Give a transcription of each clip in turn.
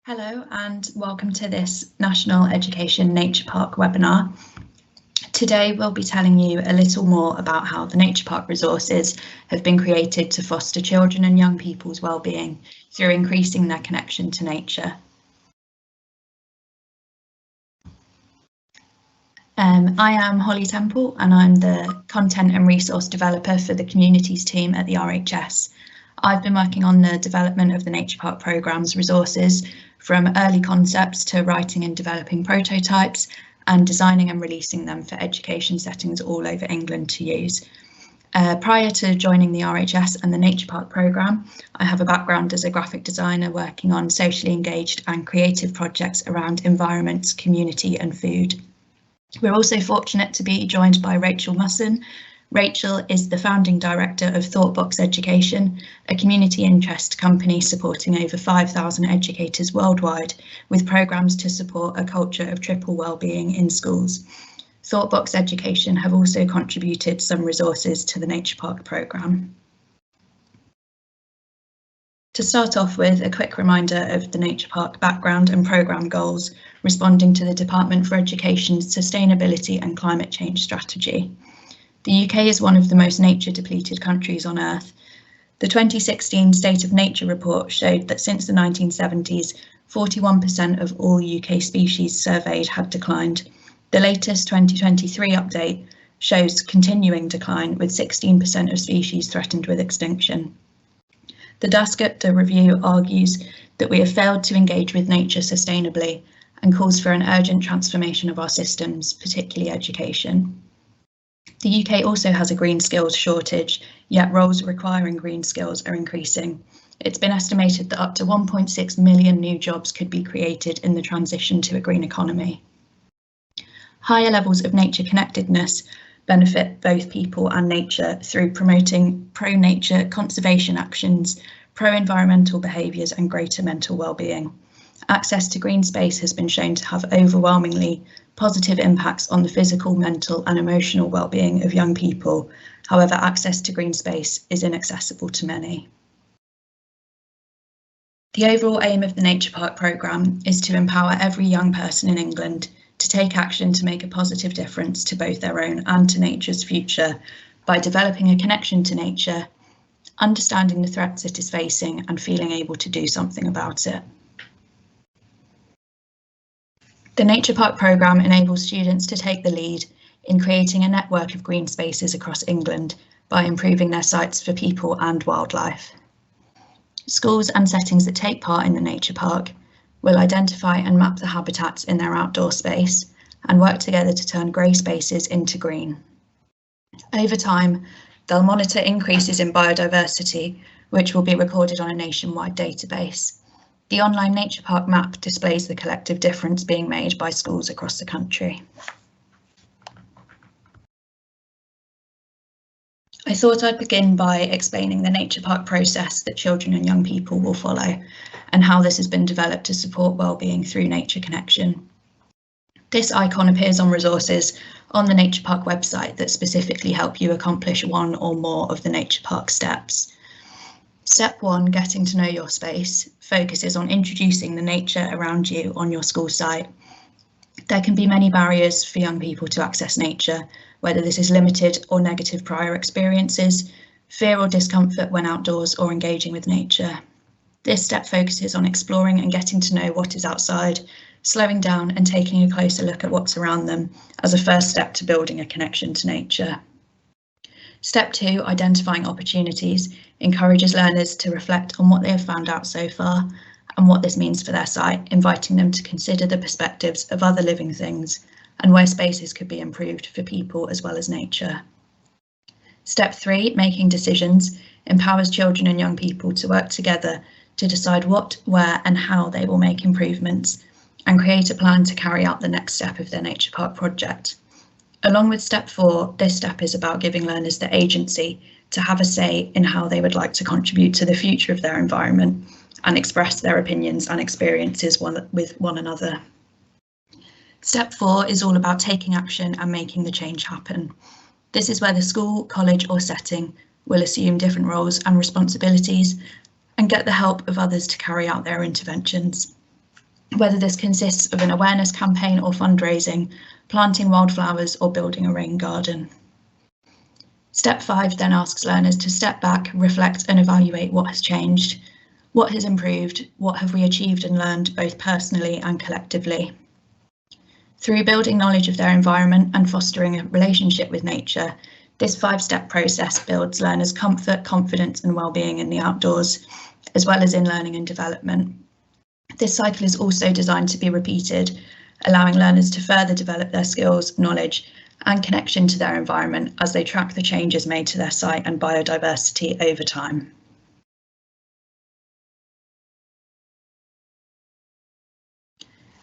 Hello and welcome to this National Education Nature Park webinar. Today we'll be telling you a little more about how the Nature Park resources have been created to foster children and young people's well-being through increasing their connection to nature. I am Holly Temple and I'm the Content and Resource Developer for the Communities team at the RHS. I've been working on the development of the Nature Park programme's resources from early concepts to writing and developing prototypes and designing and releasing them for education settings all over England to use. Prior to joining the RHS and the Nature Park programme, I have a background as a graphic designer working on socially engaged and creative projects around environment, community and food. We're also fortunate to be joined by Rachel Musson. Rachel is the founding director of ThoughtBox Education, a community interest company supporting over 5,000 educators worldwide with programmes to support a culture of triple well-being in schools. ThoughtBox Education have also contributed some resources to the Nature Park programme. To start off with, a quick reminder of the Nature Park background and programme goals, responding to the Department for Education's Sustainability and Climate Change Strategy. The UK is one of the most nature depleted countries on Earth. The 2016 State of Nature report showed that since the 1970s, 41% of all UK species surveyed had declined. The latest 2023 update shows continuing decline, with 16% of species threatened with extinction. The Dasgupta review argues that we have failed to engage with nature sustainably and calls for an urgent transformation of our systems, particularly education. The UK also has a green skills shortage, yet roles requiring green skills are increasing. It's been estimated that up to 1.6 million new jobs could be created in the transition to a green economy. Higher levels of nature connectedness benefit both people and nature through promoting pro-nature conservation actions, pro-environmental behaviours and greater mental well-being. Access to green space has been shown to have overwhelmingly positive impacts on the physical, mental and emotional well-being of young people. However, access to green space is inaccessible to many. The overall aim of the Nature Park programme is to empower every young person in England to take action to make a positive difference to both their own and to nature's future by developing a connection to nature, understanding the threats it is facing and feeling able to do something about it. The Nature Park programme enables students to take the lead in creating a network of green spaces across England by improving their sites for people and wildlife. Schools and settings that take part in the Nature Park will identify and map the habitats in their outdoor space and work together to turn grey spaces into green. Over time, they'll monitor increases in biodiversity, which will be recorded on a nationwide database. The online Nature Park map displays the collective difference being made by schools across the country. I thought I'd begin by explaining the Nature Park process that children and young people will follow and how this has been developed to support well-being through nature connection. This icon appears on resources on the Nature Park website that specifically help you accomplish one or more of the Nature Park steps. Step 1, getting to know your space, focuses on introducing the nature around you on your school site. There can be many barriers for young people to access nature, whether this is limited or negative prior experiences, fear or discomfort when outdoors or engaging with nature. This step focuses on exploring and getting to know what is outside, slowing down and taking a closer look at what's around them as a first step to building a connection to nature. Step 2, identifying opportunities, encourages learners to reflect on what they have found out so far and what this means for their site, inviting them to consider the perspectives of other living things and where spaces could be improved for people as well as nature. Step 3, making decisions, empowers children and young people to work together to decide what, where and how they will make improvements and create a plan to carry out the next step of their Nature Park project. Along with step 4, this step is about giving learners the agency to have a say in how they would like to contribute to the future of their environment and express their opinions and experiences with one another. Step 4 is all about taking action and making the change happen. This is where the school, college or setting will assume different roles and responsibilities and get the help of others to carry out their interventions. whether this consists of an awareness campaign or fundraising, planting wildflowers or building a rain garden. Step 5 then asks learners to step back, reflect and evaluate what has changed, what has improved, what have we achieved and learned both personally and collectively. Through building knowledge of their environment and fostering a relationship with nature, this 5-step process builds learners' comfort, confidence and well-being in the outdoors, as well as in learning and development. This cycle is also designed to be repeated, allowing learners to further develop their skills, knowledge and connection to their environment as they track the changes made to their site and biodiversity over time.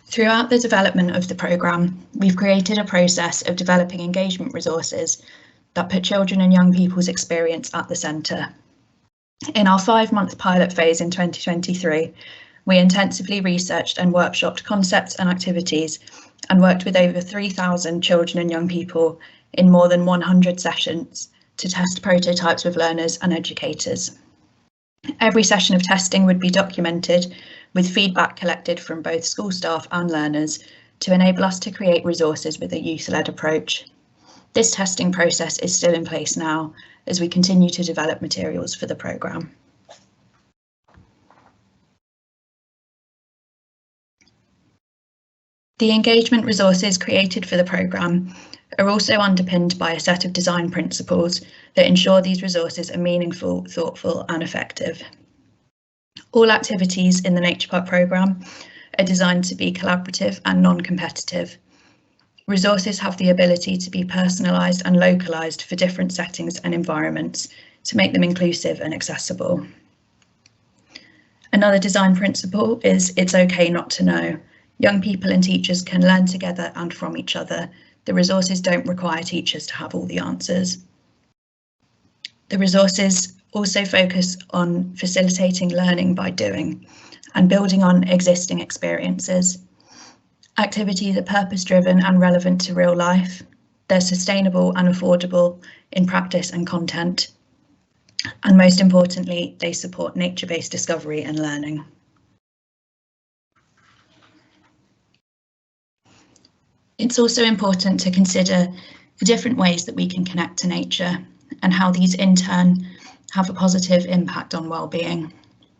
Throughout the development of the programme, we've created a process of developing engagement resources that put children and young people's experience at the centre. In our 5-month pilot phase in 2023, we intensively researched and workshopped concepts and activities and worked with over 3,000 children and young people in more than 100 sessions to test prototypes with learners and educators. Every session of testing would be documented with feedback collected from both school staff and learners to enable us to create resources with a youth-led approach. This testing process is still in place now as we continue to develop materials for the programme. The engagement resources created for the programme are also underpinned by a set of design principles that ensure these resources are meaningful, thoughtful and effective. All activities in the Nature Park programme are designed to be collaborative and non-competitive. Resources have the ability to be personalised and localised for different settings and environments to make them inclusive and accessible. Another design principle is it's okay not to know. Young people and teachers can learn together and from each other. The resources don't require teachers to have all the answers. The resources also focus on facilitating learning by doing and building on existing experiences. Activities are purpose-driven and relevant to real life. They're sustainable and affordable in practice and content. And most importantly, they support nature-based discovery and learning. It's also important to consider the different ways that we can connect to nature and how these in turn have a positive impact on well-being.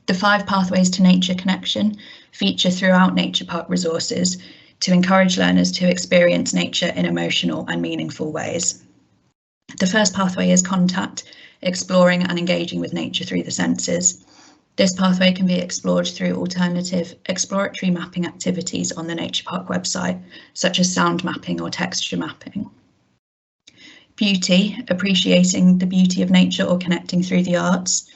The 5 pathways to nature connection feature throughout Nature Park resources to encourage learners to experience nature in emotional and meaningful ways. The first pathway is contact, exploring and engaging with nature through the senses. This pathway can be explored through alternative exploratory mapping activities on the Nature Park website, such as sound mapping or texture mapping. Beauty, appreciating the beauty of nature or connecting through the arts.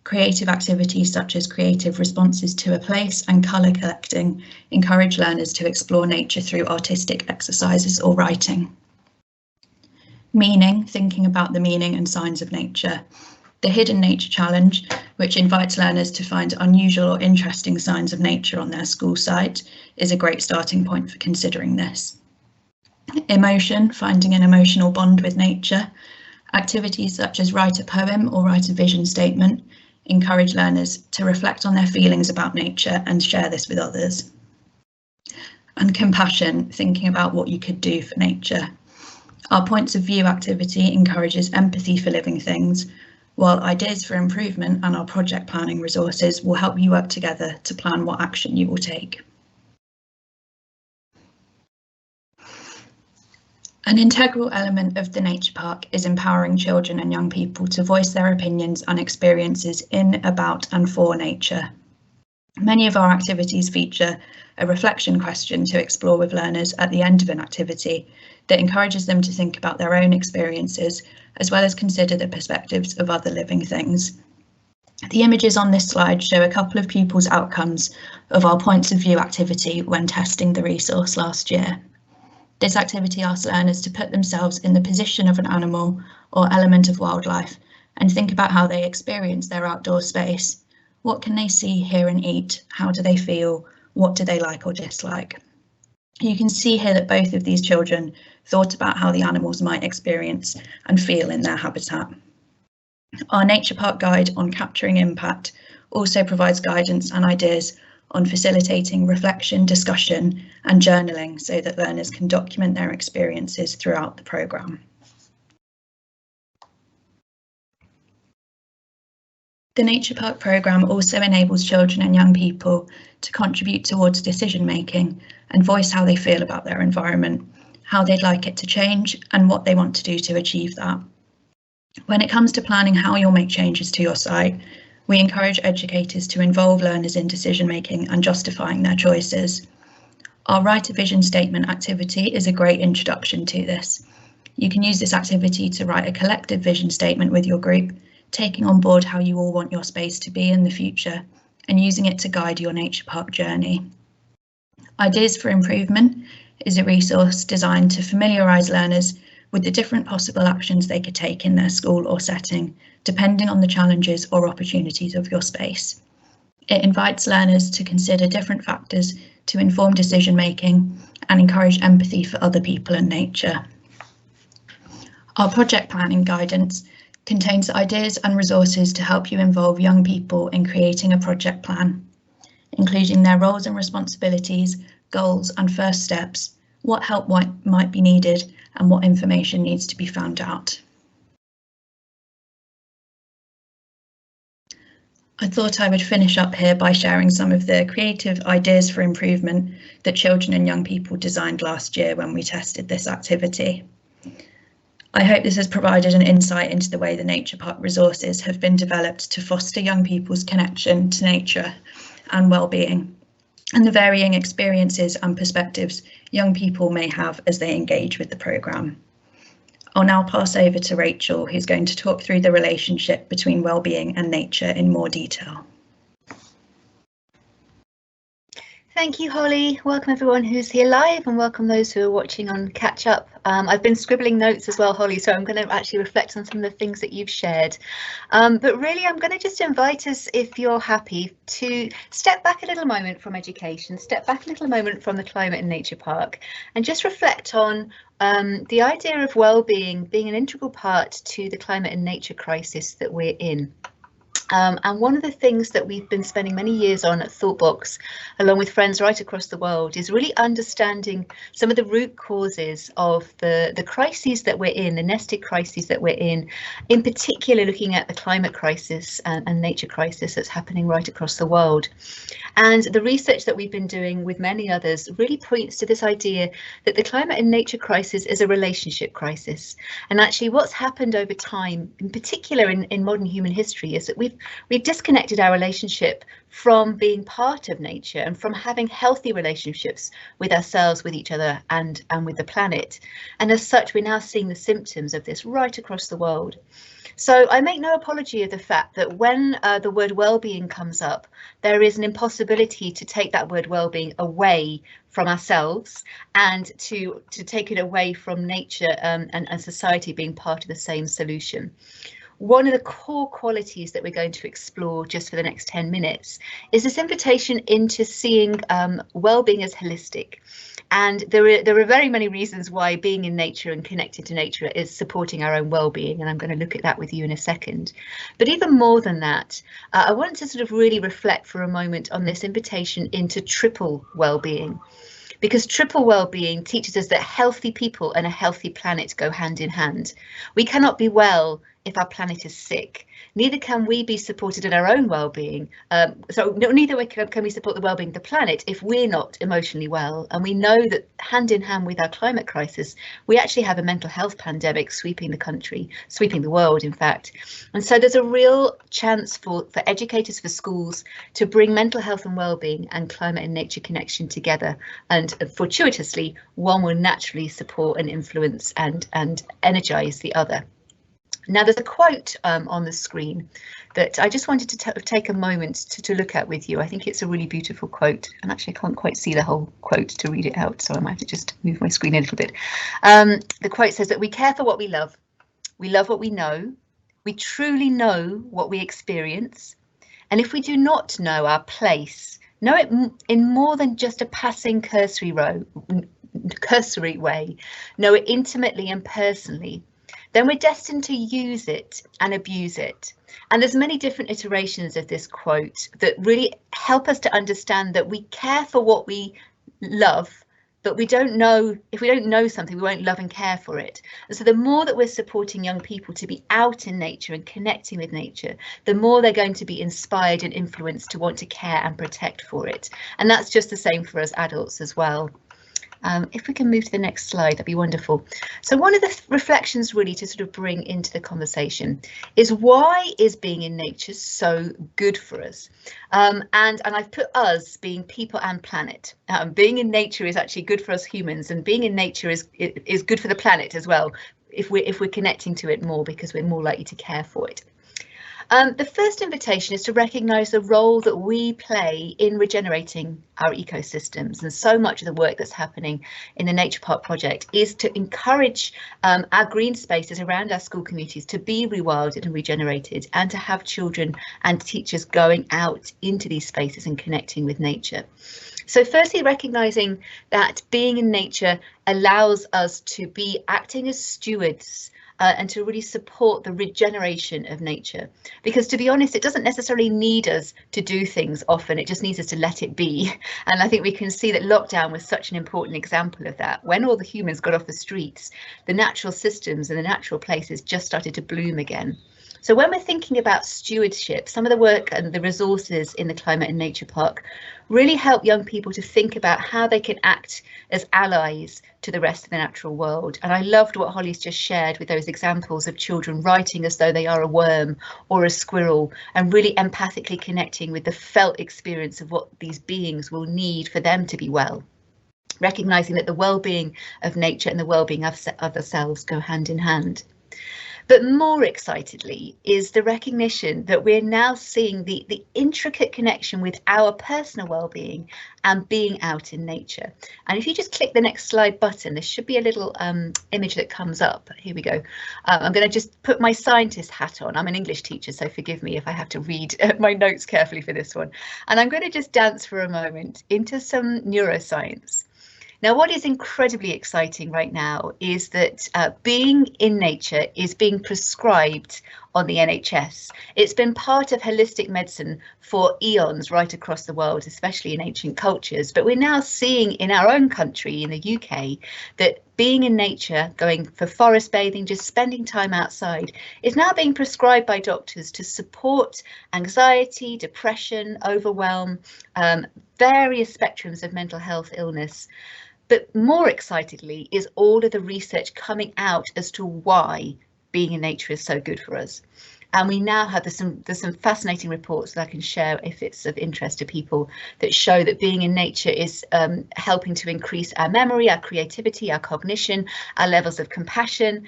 Creative activities such as creative responses to a place and colour collecting encourage learners to explore nature through artistic exercises or writing. Meaning, thinking about the meaning and signs of nature. The Hidden Nature Challenge, which invites learners to find unusual or interesting signs of nature on their school site, is a great starting point for considering this. Emotion, finding an emotional bond with nature. Activities such as write a poem or write a vision statement encourage learners to reflect on their feelings about nature and share this with others. And compassion, thinking about what you could do for nature. Our points of view activity encourages empathy for living things, while ideas for improvement and our project planning resources will help you work together to plan what action you will take. An integral element of the Nature Park is empowering children and young people to voice their opinions and experiences in, about and for nature. Many of our activities feature a reflection question to explore with learners at the end of an activity that encourages them to think about their own experiences, as well as consider the perspectives of other living things. The images on this slide show a couple of pupils' outcomes of our points of view activity when testing the resource last year. This activity asks learners to put themselves in the position of an animal or element of wildlife and think about how they experience their outdoor space. What can they see, hear and eat? How do they feel? What do they like or dislike? You can see here that both of these children thought about how the animals might experience and feel in their habitat. Our Nature Park guide on capturing impact also provides guidance and ideas on facilitating reflection, discussion and journaling so that learners can document their experiences throughout the programme. The Nature Park programme also enables children and young people to contribute towards decision making and voice how they feel about their environment, how they'd like it to change and what they want to do to achieve that. When it comes to planning how you'll make changes to your site, we encourage educators to involve learners in decision making and justifying their choices. Our Write a Vision Statement activity is a great introduction to this. You can use this activity to write a collective vision statement with your group, taking on board how you all want your space to be in the future and using it to guide your nature park journey. Ideas for Improvement is a resource designed to familiarise learners with the different possible actions they could take in their school or setting, depending on the challenges or opportunities of your space. It invites learners to consider different factors to inform decision making and encourage empathy for other people and nature. Our project planning guidance contains ideas and resources to help you involve young people in creating a project plan, including their roles and responsibilities, goals and first steps, what help might be needed and what information needs to be found out. I thought I would finish up here by sharing some of the creative ideas for improvement that children and young people designed last year when we tested this activity. I hope this has provided an insight into the way the Nature Park resources have been developed to foster young people's connection to nature and well-being, and the varying experiences and perspectives young people may have as they engage with the programme. I'll now pass over to Rachel, who's going to talk through the relationship between well-being and nature in more detail. Thank you, Holly. Welcome everyone who's here live and welcome those who are watching on catch up. I've been scribbling notes as well, Holly, so I'm going to actually reflect on some of the things that you've shared. But really, I'm going to just invite us, if you're happy, to step back a little moment from education, step back a little moment from the Climate and Nature Park and just reflect on the idea of well-being being an integral part to the climate and nature crisis that we're in. And one of the things that we've been spending many years on at ThoughtBox, along with friends right across the world, is really understanding some of the root causes of the crises that we're in, the nested crises that we're in particular looking at the climate crisis and nature crisis that's happening right across the world. And the research that we've been doing with many others really points to this idea that the climate and nature crisis is a relationship crisis. And actually what's happened over time, in particular in modern human history, is that we've disconnected our relationship from being part of nature and from having healthy relationships with ourselves, with each other and with the planet. And as such, we're now seeing the symptoms of this right across the world. So I make no apology of the fact that when the word well-being comes up, there is an impossibility to take that word well-being away from ourselves and to take it away from nature and society being part of the same solution. One of the core qualities that we're going to explore just for the next 10 minutes is this invitation into seeing well-being as holistic. And there are very many reasons why being in nature and connected to nature is supporting our own well-being, and I'm going to look at that with you in a second. But even more than that, I want to sort of really reflect for a moment on this invitation into triple well-being. Because triple well-being teaches us that healthy people and a healthy planet go hand in hand. We cannot be well if our planet is sick. Neither can we be supported in our own well-being. Neither can we support the well-being of the planet if we're not emotionally well. And we know that hand in hand with our climate crisis, we actually have a mental health pandemic sweeping the country, sweeping the world, in fact. And so there's a real chance for educators, for schools to bring mental health and well-being and climate and nature connection together. And fortuitously, one will naturally support and influence and energize the other. Now, there's a quote on the screen that I just wanted to take a moment to look at with you. I think it's a really beautiful quote, and actually I can't quite see the whole quote to read it out, so I might have to just move my screen a little bit. The quote says that we care for what we love what we know, we truly know what we experience, and if we do not know our place, know it in more than just a passing cursory way, know it intimately and personally, then we're destined to use it and abuse it. And there's many different iterations of this quote that really help us to understand that we care for what we love, but we don't know, if we don't know something, we won't love and care for it. And so the more that we're supporting young people to be out in nature and connecting with nature, the more they're going to be inspired and influenced to want to care and protect for it. And that's just the same for us adults as well. If we can move to the next slide, that'd be wonderful. So one of the reflections really to sort of bring into the conversation is, why is being in nature so good for us? And I've put us being people and planet. Being in nature is actually good for us humans, and being in nature is good for the planet as well, if we're connecting to it more, because we're more likely to care for it. The first invitation is to recognise the role that we play in regenerating our ecosystems, and so much of the work that's happening in the Nature Park project is to encourage our green spaces around our school communities to be rewilded and regenerated, and to have children and teachers going out into these spaces and connecting with nature. So firstly, recognising that being in nature allows us to be acting as stewards and to really support the regeneration of nature, because to be honest, it doesn't necessarily need us to do things often, it just needs us to let it be. And I think we can see that lockdown was such an important example of that. When all the humans got off the streets, the natural systems and the natural places just started to bloom again. So when we're thinking about stewardship, some of the work and the resources in the Climate and Nature Park really help young people to think about how they can act as allies to the rest of the natural world. And I loved what Holly's just shared with those examples of children writing as though they are a worm or a squirrel, and really empathically connecting with the felt experience of what these beings will need for them to be well. Recognising that the well-being of nature and the well-being of ourselves go hand in hand. But more excitedly is the recognition that we're now seeing the intricate connection with our personal well-being and being out in nature. And if you just click the next slide button, there should be a little image that comes up. Here we go. I'm going to just put my scientist hat on. I'm an English teacher, so forgive me if I have to read my notes carefully for this one. And I'm going to just dance for a moment into some neuroscience. Now, what is incredibly exciting right now is that being in nature is being prescribed on the NHS. It's been part of holistic medicine for eons right across the world, especially in ancient cultures. But we're now seeing in our own country, in the UK, that being in nature, going for forest bathing, just spending time outside, is now being prescribed by doctors to support anxiety, depression, overwhelm, various spectrums of mental health illness. But more excitedly is all of the research coming out as to why being in nature is so good for us. And we now have, there's some fascinating reports that I can share if it's of interest to people, that show that being in nature is helping to increase our memory, our creativity, our cognition, our levels of compassion.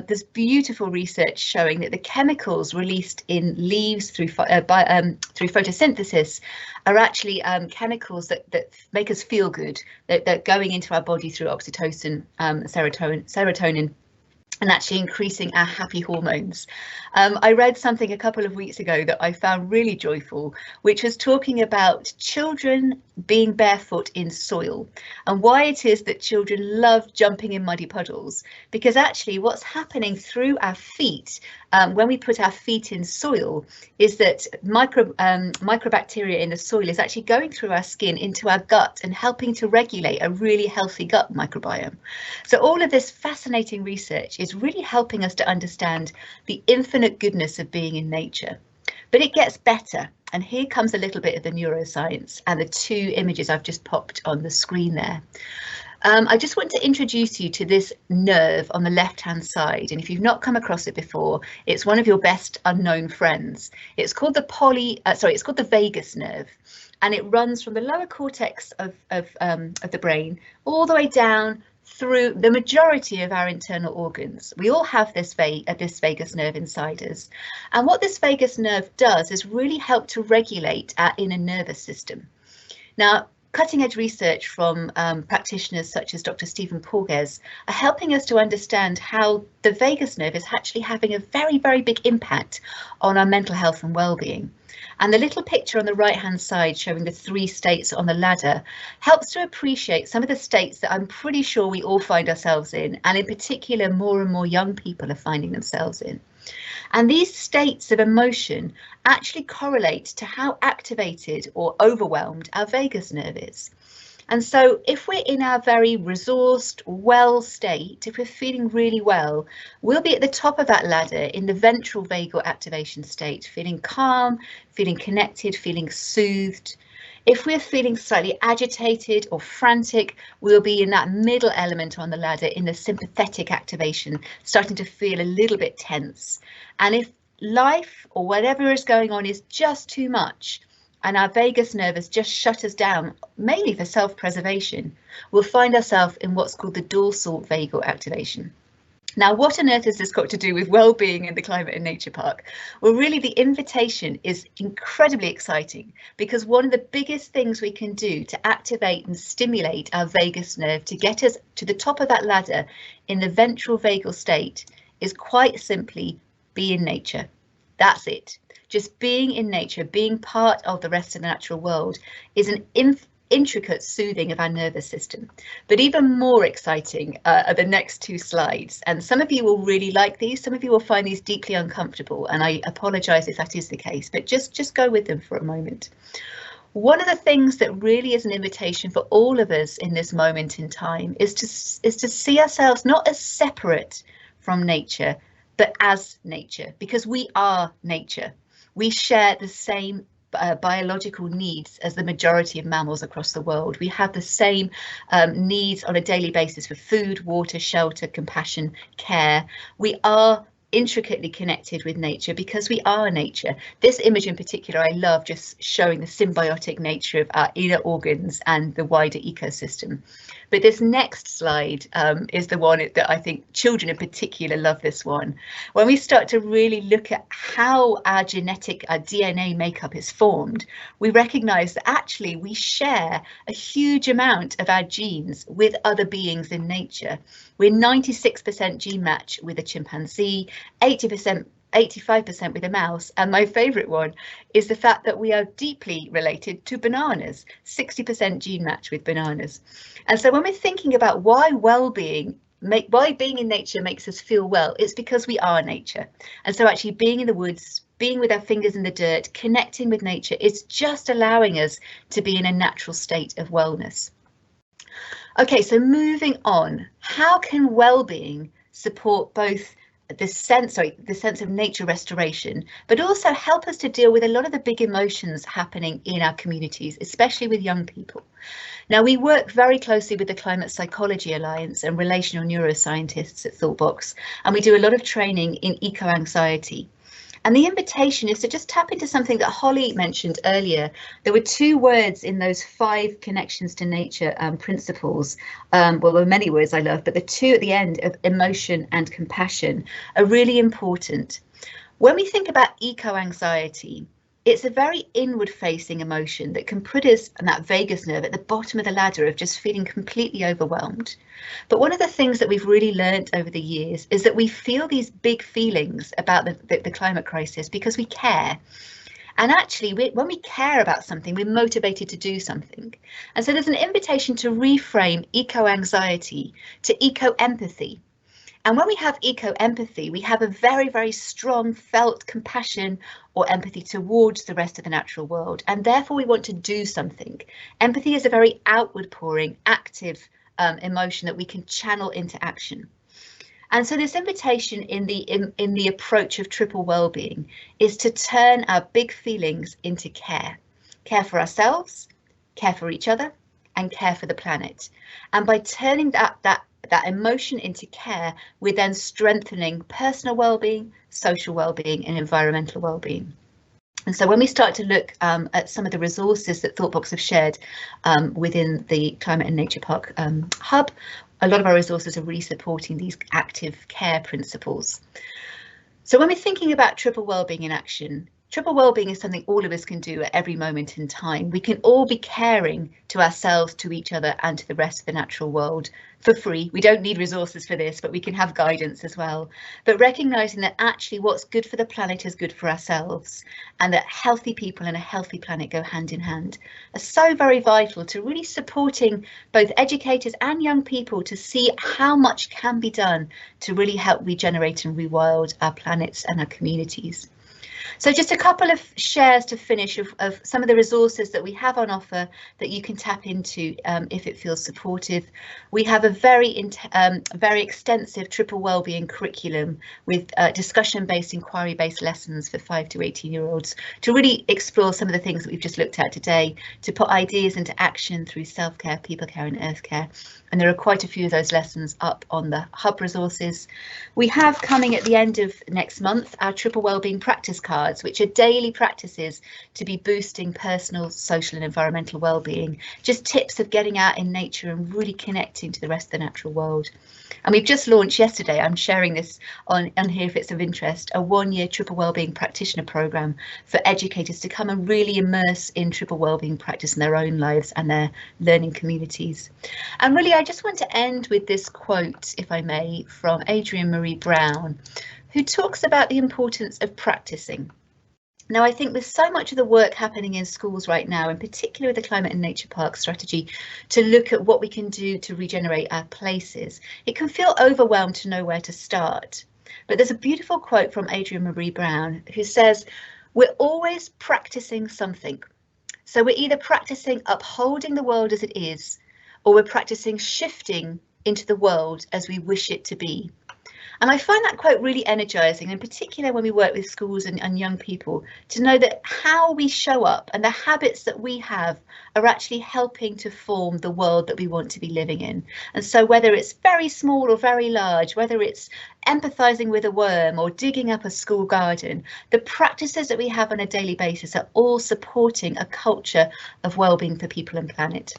There's beautiful research showing that the chemicals released in leaves through photosynthesis are actually chemicals that make us feel good, that are going into our body through oxytocin, serotonin, and actually increasing our happy hormones. I read something a couple of weeks ago that I found really joyful, which was talking about children being barefoot in soil, and why it is that children love jumping in muddy puddles, because actually what's happening through our feet when we put our feet in soil is that microbacteria in the soil is actually going through our skin into our gut and helping to regulate a really healthy gut microbiome. So all of this fascinating research is really helping us to understand the infinite goodness of being in nature. But it gets better. And here comes a little bit of the neuroscience and the two images I've just popped on the screen there. I just want to introduce you to this nerve on the left-hand side, and if you've not come across it before, it's one of your best unknown friends. It's called the vagus nerve, and it runs from the lower cortex of the brain all the way down through the majority of our internal organs. We all have this vagus nerve inside us, and what this vagus nerve does is really help to regulate our inner nervous system. Now, cutting edge research from practitioners such as Dr. Stephen Porges are helping us to understand how the vagus nerve is actually having a very, very big impact on our mental health and well-being. And the little picture on the right hand side showing the 3 states on the ladder helps to appreciate some of the states that I'm pretty sure we all find ourselves in, and in particular more and more young people are finding themselves in. And these states of emotion actually correlate to how activated or overwhelmed our vagus nerve is. And so if we're in our very resourced, well state, if we're feeling really well, we'll be at the top of that ladder in the ventral vagal activation state, feeling calm, feeling connected, feeling soothed. If we're feeling slightly agitated or frantic, we'll be in that middle element on the ladder in the sympathetic activation, starting to feel a little bit tense. And if life or whatever is going on is just too much, and our vagus nerve has just shut us down, mainly for self-preservation, we'll find ourselves in what's called the dorsal vagal activation. Now, what on earth has this got to do with well-being in the Climate and Nature Park? Well, really, the invitation is incredibly exciting, because one of the biggest things we can do to activate and stimulate our vagus nerve to get us to the top of that ladder in the ventral vagal state is quite simply be in nature. That's it. Just being in nature, being part of the rest of the natural world is an intricate soothing of our nervous system. But even more exciting are the next 2 slides. And some of you will really like these. Some of you will find these deeply uncomfortable. And I apologise if that is the case, but just go with them for a moment. One of the things that really is an invitation for all of us in this moment in time is to see ourselves not as separate from nature, but as nature, because we are nature. We share the same biological needs as the majority of mammals across the world. We have the same needs on a daily basis for food, water, shelter, compassion, care. We are intricately connected with nature because we are nature. This image in particular I love, just showing the symbiotic nature of our inner organs and the wider ecosystem. But this next slide is the one that I think children in particular love this one. When we start to really look at how our DNA makeup is formed, we recognise that actually we share a huge amount of our genes with other beings in nature. We're 96% gene match with a chimpanzee, 85% with a mouse, and my favourite one is the fact that we are deeply related to bananas, 60% gene match with bananas. And so when we're thinking about why well-being, why being in nature makes us feel well, it's because we are nature. And so actually being in the woods, being with our fingers in the dirt, connecting with nature, is just allowing us to be in a natural state of wellness. Okay, so moving on, how can well-being support both the sense of nature restoration, but also help us to deal with a lot of the big emotions happening in our communities, especially with young people? Now, we work very closely with the Climate Psychology Alliance and relational neuroscientists at ThoughtBox, and we do a lot of training in eco-anxiety. And the invitation is to just tap into something that Holly mentioned earlier. There were 2 words in those 5 connections to nature principles. Well, there were many words I love, but the 2 at the end of emotion and compassion are really important. When we think about eco-anxiety, it's a very inward facing emotion that can put us and that vagus nerve at the bottom of the ladder of just feeling completely overwhelmed. But one of the things that we've really learned over the years is that we feel these big feelings about the climate crisis because we care. And actually, when we care about something, we're motivated to do something. And so there's an invitation to reframe eco-anxiety to eco-empathy. And when we have eco-empathy, we have a very, very strong felt compassion or empathy towards the rest of the natural world, and therefore we want to do something. Empathy is a very outward pouring, active emotion that we can channel into action. And so this invitation in the approach of triple well-being is to turn our big feelings into care. Care for ourselves, care for each other, and care for the planet. And by turning that emotion into care, we're then strengthening personal well-being, social well-being, and environmental well-being. And so when we start to look at some of the resources that ThoughtBox have shared within the Climate and Nature Park hub, a lot of our resources are really supporting these active care principles. So when we're thinking about triple well-being in action, Triple wellbeing is something all of us can do at every moment in time. We can all be caring to ourselves, to each other, and to the rest of the natural world for free. We don't need resources for this, but we can have guidance as well. But recognising that actually what's good for the planet is good for ourselves, and that healthy people and a healthy planet go hand in hand, are so very vital to really supporting both educators and young people to see how much can be done to really help regenerate and rewild our planets and our communities. So just a couple of shares to finish of some of the resources that we have on offer that you can tap into if it feels supportive. We have a very extensive Triple Wellbeing curriculum with discussion-based, inquiry-based lessons for 5 to 18-year-olds to really explore some of the things that we've just looked at today, to put ideas into action through self-care, people care and earth care. And there are quite a few of those lessons up on the hub resources. We have coming at the end of next month our Triple Wellbeing practice cards, which are daily practices to be boosting personal, social and environmental well-being. Just tips of getting out in nature and really connecting to the rest of the natural world. And we've just launched yesterday, I'm sharing this on here if it's of interest, a 1-year Triple Wellbeing practitioner programme for educators to come and really immerse in Triple Wellbeing practice in their own lives and their learning communities. And really, I just want to end with this quote, if I may, from Adrienne Marie Brown, who talks about the importance of practicing. Now, I think with so much of the work happening in schools right now, in particular with the Climate and Nature Park strategy, to look at what we can do to regenerate our places, it can feel overwhelmed to know where to start. But there's a beautiful quote from Adrienne Marie Brown who says, "We're always practicing something. So we're either practicing upholding the world as it is, or we're practicing shifting into the world as we wish it to be." And I find that quote really energizing, in particular when we work with schools and young people, to know that how we show up and the habits that we have are actually helping to form the world that we want to be living in. And so whether it's very small or very large, whether it's empathizing with a worm or digging up a school garden, the practices that we have on a daily basis are all supporting a culture of well-being for people and planet.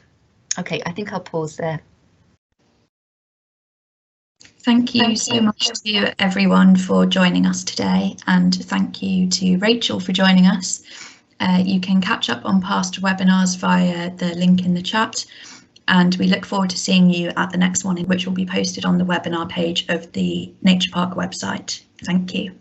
Okay, I think I'll pause there. Thank you so much to everyone for joining us today, and thank you to Rachel for joining us. You can catch up on past webinars via the link in the chat, and we look forward to seeing you at the next one, which will be posted on the webinar page of the Nature Park website. Thank you.